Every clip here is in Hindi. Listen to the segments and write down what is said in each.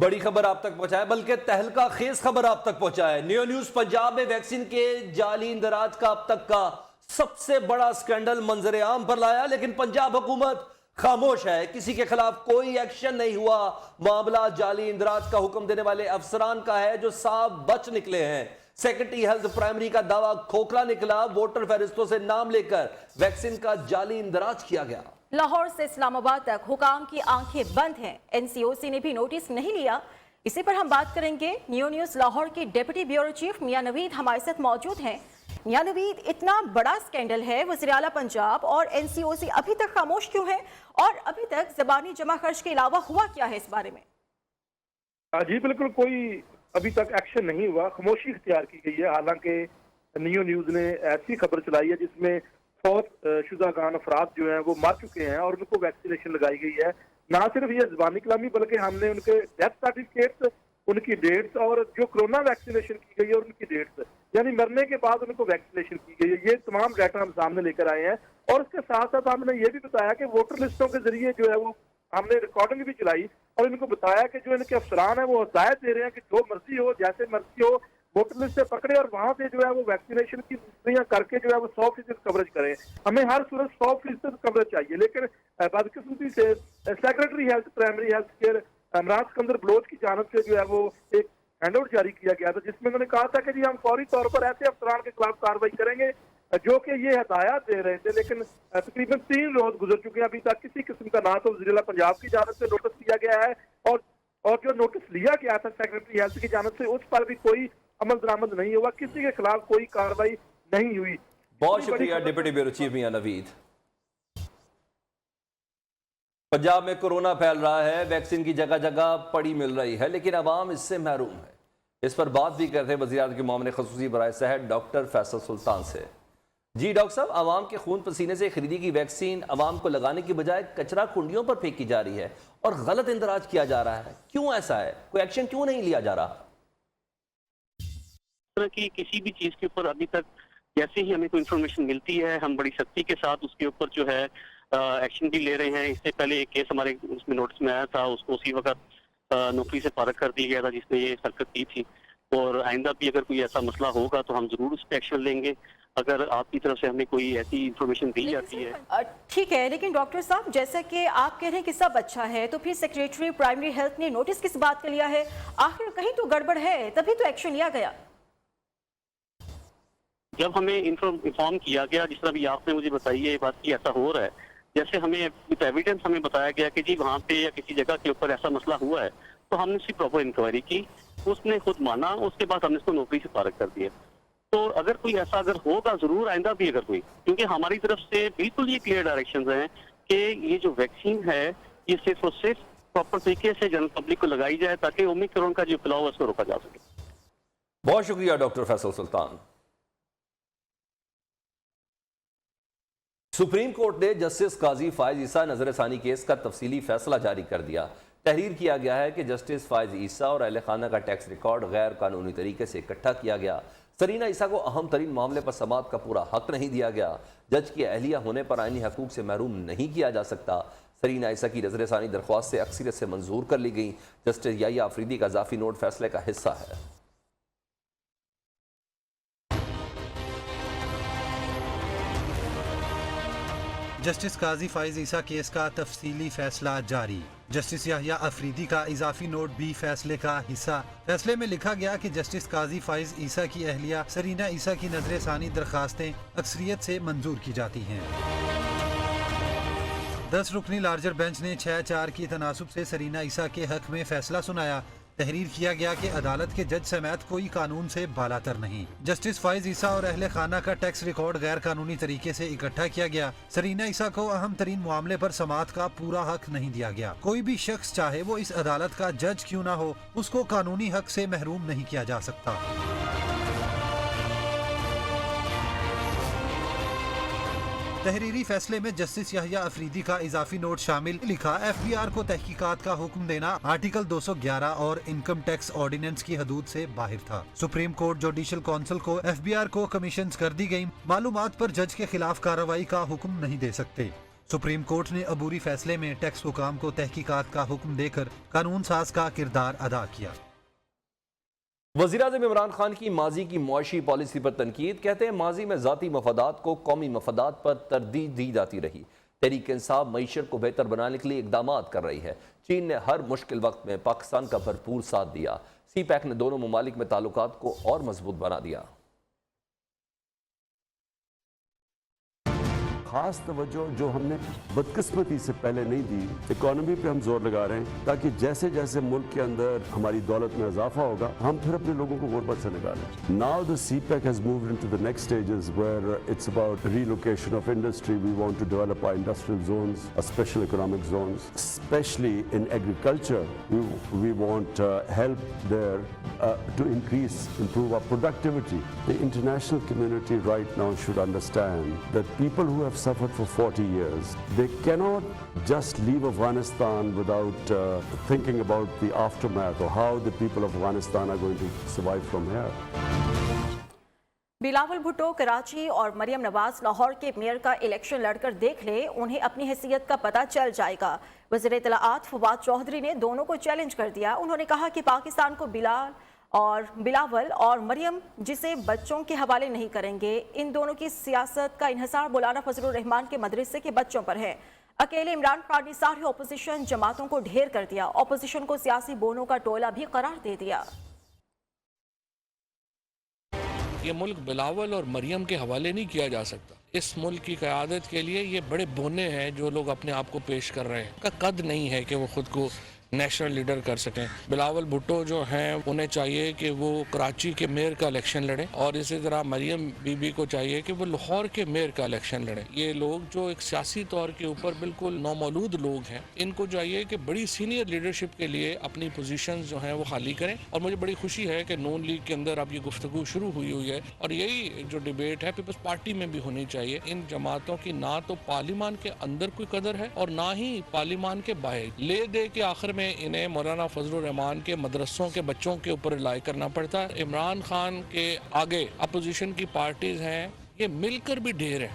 बड़ी खबर आप तक पहुंचाए, बल्कि तहलका खेज खबर आप तक पहुंचाए। न्यू न्यूज पंजाब में वैक्सीन के जाली इंदराज का अब तक का सबसे बड़ा स्कैंडल मंजर आम पर लाया, लेकिन पंजाब हुकूमत खामोश है। किसी के खिलाफ कोई एक्शन नहीं हुआ। मामला जाली इंदराज का हुक्म देने वाले अफसरान का है जो साफ बच निकले हैं। सेक्रेटरी हेल्थ प्राइमरी का दावा खोखला निकला। वोटर फहरिस्तों से नाम लेकर वैक्सीन का जाली इंदराज किया गया। लाहौर से इस्लामाबाद तक हुकाम की आंखें बंद हैं। एनसीओसी ने भी नोटिस नहीं लिया। इसी पर हम बात करेंगे। न्यू न्यूज लाहौर की डिप्टी ब्यूरो चीफ मियां नवीद हमारे साथ मौजूद हैं। मियां नवीद, इतना बड़ा स्कैंडल है, वज़ीर आला पंजाब और एनसीओसी अभी तक खामोश क्यों है, और अभी तक ज़बानी जमा खर्च के अलावा हुआ क्या है इस बारे में? जी बिल्कुल, कोई अभी तक एक्शन नहीं हुआ, खामोशी इख्तियार की गई है। हालांकि न्यू न्यूज ने ऐसी खबर चलाई है जिसमें फौत शुदागान अफराद जो हैं वो मर चुके हैं और उनको वैक्सीनेशन लगाई गई है। ना सिर्फ ये ज़बानी कलामी, बल्कि हमने उनके डेथ सर्टिफिकेट्स, उनकी डेट्स और जो कोरोना वैक्सीनेशन की गई है और उनकी डेट्स, यानी मरने के बाद उनको वैक्सीनेशन की गई है, ये तमाम डाटा हम सामने लेकर आए हैं। और इसके साथ साथ हमने ये भी बताया कि वोटर लिस्टों के जरिए जो है वो हमने रिकॉर्डिंग भी चलाई और इनको बताया कि जो इनके अफसरान हैं वो हिदायत दे रहे हैं कि जो मर्जी हो, जैसे मर्जी हो, वोटर लिस्ट से पकड़े और वहां से जो है वो वैक्सीनेशन की प्रक्रिया करके जो है वो 100% कवरेज करें। हमें हर सूरत 100% कवरेज चाहिए। लेकिन बदकिस्मती से secretary health primary health care Imran Sikandar Baloch की जानब से जो है वो एक हैंडआउट जारी किया गया था, जिसमें उन्होंने कहा था कि जी हम फौरी तौर पर ऐसे अफसरान के खिलाफ कार्रवाई करेंगे जो कि ये हिदायत दे रहे थे। लेकिन तकरीबन 3 रोज गुजर चुके हैं, अभी तक किसी किस्म का ना तो वज़ीर आला पंजाब की जानब से नोटिस लिया गया है और जो नोटिस लिया गया था सेक्रेटरी हेल्थ की जानब से, उस पर भी कोई अमल दरामद नहीं हुआ, किसी के खिलाफ कोई कार्रवाई नहीं हुई। बहुत शुक्रिया डिप्टी ब्यूरो चीफ मियां नवीद। पंजाब में कोरोना फैल रहा है, वैक्सीन की जगह जगह पड़ी मिल रही है, लेकिन अवाम इससे महरूम है। इस पर बात भी करते हैं वज़ीर आज़म के मामले खसूसी बराए सेहत डॉक्टर फैसल सुल्तान से। जी डॉक्टर साहब, अवाम के खून पसीने से खरीदी की वैक्सीन अवाम को लगाने की बजाय कचरा कुंडियों पर फेंकी जा रही है और गलत इंदराज किया जा रहा है। क्यों ऐसा है? कोई एक्शन क्यों नहीं लिया जा रहा? कि किसी भी चीज के ऊपर अभी तक जैसे ही हमें कोई इन्फॉर्मेशन मिलती है, हम बड़ी सख्ती के साथ उसके ऊपर जो है एक्शन भी ले रहे हैं। इससे पहले एक केस हमारे उसमें नोटिस में आया था, उसको उसी वक्त नौकरी से फारग कर दिया गया था जिसने ये हरकत की थी। और आइंदा भी अगर कोई ऐसा मसला होगा तो हम जरूर उस पर एक्शन लेंगे, अगर आपकी तरफ से हमें कोई ऐसी इन्फॉर्मेशन दी जाती है। ठीक है, लेकिन डॉक्टर साहब, जैसा कि आप कह रहे हैं कि सब अच्छा है, तो फिर सेक्रेटरी प्राइमरी हेल्थ ने नोटिस किस बात का लिया है? आखिर कहीं तो गड़बड़ है, तभी तो एक्शन लिया गया। जब हमें इन्फॉर्म किया गया, जिस तरह भी आपने मुझे बताई है ये बात की ऐसा हो रहा है, जैसे हमें विद एविडेंस हमें बताया गया कि जी वहाँ पे या किसी जगह के ऊपर ऐसा मसला हुआ है, तो हमने उसकी प्रॉपर इंक्वायरी की, उसने खुद माना, उसके बाद हमने उसको नौकरी से फारग कर दिया। तो अगर कोई ऐसा अगर होगा जरूर आइंदा भी अगर कोई, क्योंकि हमारी तरफ से बिल्कुल ये क्लियर डायरेक्शंस हैं कि ये जो वैक्सीन है ये सिर्फ और सिर्फ प्रॉपर तरीके से जनरल पब्लिक को लगाई जाए ताकि ओमिक्रॉन का जो फैलाव है उसको रोका जा सके। बहुत शुक्रिया डॉक्टर फैसल सुल्तान। सुप्रीम कोर्ट ने जस्टिस काजी फायज ईसा नजरसानी केस का तफसीली फैसला जारी कर दिया। तहरीर किया गया है कि जस्टिस फायज ईसा और अहले खाना का टैक्स रिकॉर्ड गैर कानूनी तरीके से इकट्ठा किया गया। सरीना ईसा को अहम तरीन मामले पर समाअत का पूरा हक नहीं दिया गया। जज की अहलिया होने पर आईनी हकूक से महरूम नहीं किया जा सकता। सरीना ईसा की नजरसानी दरख्वास्त से अक्सरियत से मंजूर कर ली गई। जस्टिस याहिया अफरीदी का इजाफी नोट फैसले का हिस्सा है। जस्टिस काजी फाइज ईसा केस का तफसीली फैसला जारी। जस्टिस याहिया अफरीदी का इजाफी नोट भी फैसले का हिस्सा। फैसले में लिखा गया कि जस्टिस काजी फाइज ईसा की अहलिया सरीना ईसा की नजरसानी दरखास्तें अक्सरियत से मंजूर की जाती हैं। 10 रुकनी लार्जर बेंच ने 6-4 की तनासुब से सरीना ईसा के हक में फैसला सुनाया। तहरीर किया गया कि अदालत के जज समेत कोई कानून से बालातर नहीं। जस्टिस फाइज ईसा और अहले खाना का टैक्स रिकॉर्ड गैर कानूनी तरीके से इकट्ठा किया गया। सरीना ईसा को अहम तरीन मामले पर समाअत का पूरा हक नहीं दिया गया। कोई भी शख्स चाहे वो इस अदालत का जज क्यों ना हो, उसको कानूनी हक से महरूम नहीं किया जा सकता। तहरीरी फैसले में जस्टिस याहिया अफरीदी का इजाफी नोट शामिल। लिखा, FBI को तहकीकात का हुक्म देना आर्टिकल 211 और इनकम टैक्स ऑर्डिनेंस की हदूद से बाहर था। सुप्रीम कोर्ट जुडिशल काउंसिल को FBI को कमीशन कर दी गई। मालूमात पर जज के खिलाफ कार्रवाई का हुक्म नहीं दे सकते। सुप्रीम कोर्ट ने अबूरी फैसले में टैक्स हुकाम को तहकीकात का हुक्म देकर कानून साज का किरदार अदा किया। वज़ीर-ए-आज़म इमरान खान की माजी की मुआशी पॉलिसी पर तनकीद। कहते हैं माजी में ज़ाती मफादात को कौमी मफादात पर तरजीह दी जाती रही। तहरीक इंसाफ मईशत को बेहतर बनाने के लिए इकदाम कर रही है। चीन ने हर मुश्किल वक्त में पाकिस्तान का भरपूर साथ दिया। सी पैक ने दोनों ममालिक में ताल्लुकात को और मजबूत बना दिया। खास तवज्जो जो हमने बदकिस्मती से पहले नहीं दी, इकोनॉमी पे हम जोर लगा रहे हैं ताकि जैसे जैसे मुल्क के अंदर हमारी दौलत में इजाफा होगा हम फिर अपने लोगों को गुर्बत से निकालें। Now the CPEC has moved into the next stages where it's about relocation of industry. We want to develop our industrial zones, our special economic zones, especially in agriculture. We want help there to improve our productivity. The international community right now should understand that people who have suffered for 40 years, they cannot just leave Afghanistan without thinking about the aftermath or how the people of Afghanistan are going to survive from here. Bilawal Bhutto Karachi और मरियम नवाज लाहौर के मेयर का इलेक्शन लड़कर देख ले, उन्हें अपनी हैसियत का पता चल जाएगा। वज़ीर इत्तलाआत फवाद चौधरी ने दोनों को चैलेंज कर दिया। उन्होंने कहा कि पाकिस्तान को बिलावल और मरियम जिसे बच्चों के हवाले नहीं करेंगे। इन दोनों की सियासत का इन्हिसार मौलाना फजलुर रहमान के मदरसे के बच्चों पर है। अकेले इमरान खान ने सारी ऑपोजिशन जमातों को ढेर कर दिया। ऑपोजिशन को सियासी बोनों का टोला भी करार दे दिया। ये मुल्क बिलावल और मरियम के हवाले नहीं किया जा सकता। इस मुल्क की क़यादत के लिए ये बड़े बोने हैं जो लोग अपने आप को पेश कर रहे हैं। का कद नहीं है कि वो खुद को नेशनल लीडर कर सकें। बिलावल भुट्टो जो हैं उन्हें चाहिए कि वो कराची के मेयर का इलेक्शन लड़ें और इसी तरह मरियम बीबी को चाहिए कि वो लाहौर के मेयर का इलेक्शन लड़ें। ये लोग जो एक सियासी तौर के ऊपर बिल्कुल नौमौलूद लोग हैं, इनको चाहिए कि बड़ी सीनियर लीडरशिप के लिए अपनी पोजीशंस जो हैं वो खाली करें। और मुझे बड़ी खुशी है कि नून लीग के अंदर अब ये गुफ्तगू शुरू हुई है और यही जो डिबेट है पीपल्स पार्टी में भी होनी चाहिए। इन जमातों की ना तो पार्लियामान के अंदर कोई कदर है और ना ही पार्लियामान के बाहर। ले दे के आखिर इन्हें मौलाना फजलुर रहमान के मदरसों के बच्चों के ऊपर रिलाई करना पड़ता है। इमरान खान के आगे अपोजिशन की पार्टीज हैं, ये मिलकर भी ढेर है।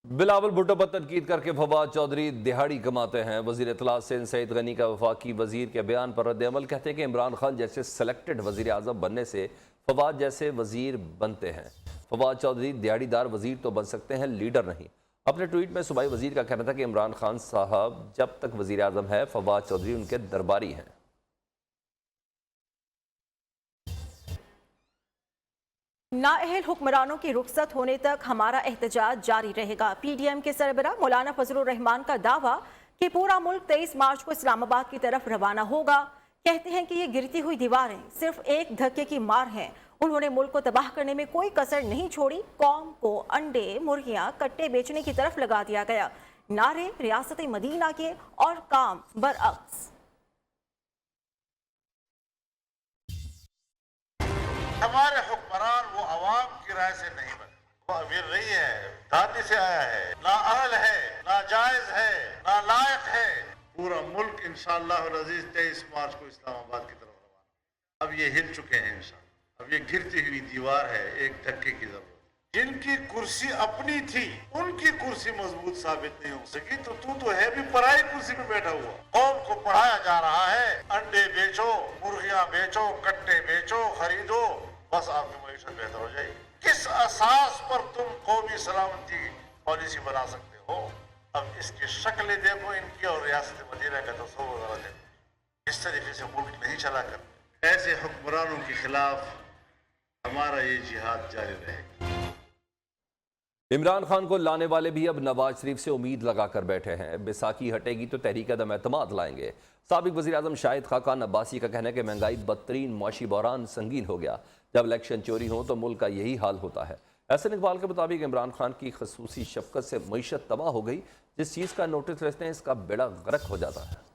बिलावल भुट्टो पर तनकीद करके फवाद चौधरी दिहाड़ी कमाते हैं। वजीर इत्तलाआत सिंध सईद गनी का वफाकी वजीर के बयान पर रद्द-ए-अमल। कहते हैं कि इमरान खान जैसे सेलेक्टेड वजीर आज़म बनने से फवाद जैसे वजीर बनते हैं। फवाद चौधरी दिहाड़ीदार वजीर तो बन सकते हैं, लीडर नहीं। अपने ट्वीट में सूबाई वजीर का कहना था कि इमरान खान साहब जब तक वजीर आज़म है, फवाद चौधरी उनके दरबारी हैं। नाअहल हुक्मरानों की रुखसत होने तक हमारा एहतजाज जारी रहेगा। PDM के सरबराह मौलाना फजलुर रहमान का दावा कि पूरा मुल्क 23 मार्च को इस्लामाबाद की तरफ रवाना होगा। कहते हैं कि ये गिरती हुई दीवारें सिर्फ एक धक्के की मार हैं। उन्होंने मुल्क को तबाह करने में कोई कसर नहीं छोड़ी। कौम को अंडे, मुर्गियां, कट्टे बेचने की तरफ लगा दिया गया। नारे रियासत मदीना के और काम बरअक्स। हमारे हुक्मरान वो अवाम की राय से नहीं बने, वो अमीर नहीं है, दादी से आया है, ना अहल है, ना जायज है, ना लायक है। पूरा मुल्क इंशाअल्लाह अज़ीज़ 23 मार्च को इस्लामाबाद की तरफ रवाना। अब ये हिल चुके हैं इंशाअल्लाह। अब ये गिरती हुई दीवार है, एक धक्के की जरूरत। जिनकी कुर्सी अपनी थी उनकी कुर्सी मजबूत साबित नहीं हो सकी, तो तू तो है भी पराई कुर्सी पे बैठा हुआ। कौम को पढ़ाया जा रहा है, अंडे बेचो, मुर्गियां बेचो, कट्टे बेचो, खरीदो, बस आपकी मईशत बेहतर हो जाएगी। किस असास पर तुम कौमी सलामती पॉलिसी बना सकते हो? अब इसकी शक्लें देखो इनकी और रियासत मदीना का तस्वीर वगैरह देखो। इस तरीके से मुल्क नहीं चला कर। ऐसे हुक्मरानों के खिलाफ हमारा ये जिहाद जारी रहेगा। इमरान खान को लाने वाले भी अब नवाज शरीफ से उम्मीद लगाकर बैठे हैं। बैसाखी हटेगी तो तहरीक अदम एतमाद लाएंगे। साबिक वज़ीर आज़म शाहिद खाकान अब्बासी का कहना है कि महंगाई बदतरीन मुआशी बहरान संगीन हो गया। जब इलेक्शन चोरी हो तो मुल्क का यही हाल होता है। एहसन इकबाल के मुताबिक इमरान खान की खसूसी शफकत से मईशत तबाह हो गई। जिस चीज़ का नोटिस लेते हैं इसका बेड़ा गर्क हो जाता है।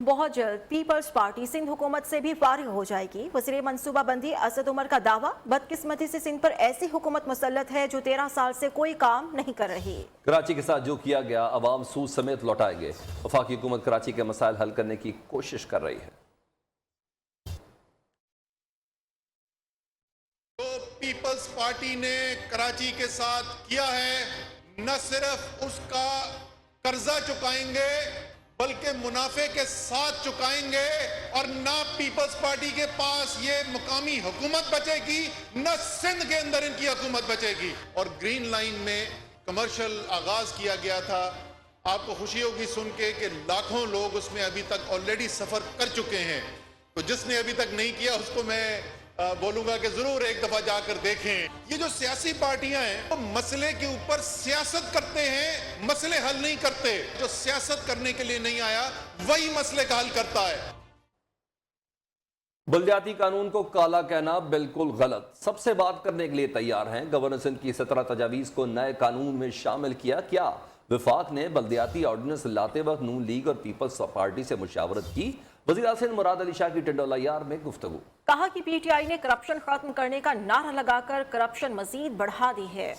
बहुत जल्द पीपल्स पार्टी सिंध हुकूमत से भी फारिग हो जाएगी। वज़ीर मनसूबाबंदी असद उमर का दावा, बदकिस्मती से सिंध पर ऐसी हुकूमत मुसल्लत है जो 13 साल से कोई काम नहीं कर रही। कराची के साथ जो किया गया अवाम सूद समेत लौटाएंगे। वफाकी हुकूमत कराची के मसाइल हल करने की कोशिश कर रही है। तो पीपल्स पीपल्स पार्टी ने कराची के साथ किया है, न सिर्फ उसका कर्जा चुकाएंगे बल्कि मुनाफे के साथ चुकाएंगे, और ना पीपल्स पार्टी के पास ये मुकामी हुकूमत बचेगी, न सिंध के अंदर इनकी हुकूमत बचेगी। और ग्रीन लाइन में कमर्शियल आगाज किया गया था। आपको खुशी होगी सुन के कि लाखों लोग उसमें अभी तक ऑलरेडी सफर कर चुके हैं। तो जिसने अभी तक नहीं किया उसको मैं बोलूंगा कि जरूर एक दफा जाकर देखें। ये जो सियासी पार्टियां हैं वो मसले के ऊपर सियासत करते हैं, मसले हल नहीं करते। जो सियासत करने के लिए नहीं आया वही मसले का हल करता है। बल्दियाती कानून को काला कहना बिल्कुल गलत। सबसे बात करने के लिए तैयार हैं। गवर्नर सिंध की 17 तजावीज़ को नए कानून में शामिल किया। क्या विफाक ने बल्दियाती ऑर्डिनेंस लाते वक्त नून लीग और पीपल्स पार्टी से मुशावरत की? वज़ीर सिंध मुराद अली शाह की टिंडोला यार में गुफ्तगू। कहा कि पीटीआई ने करप्शन खत्म करने का नारा लगाकर करप्शन मजीद बढ़ा दी है।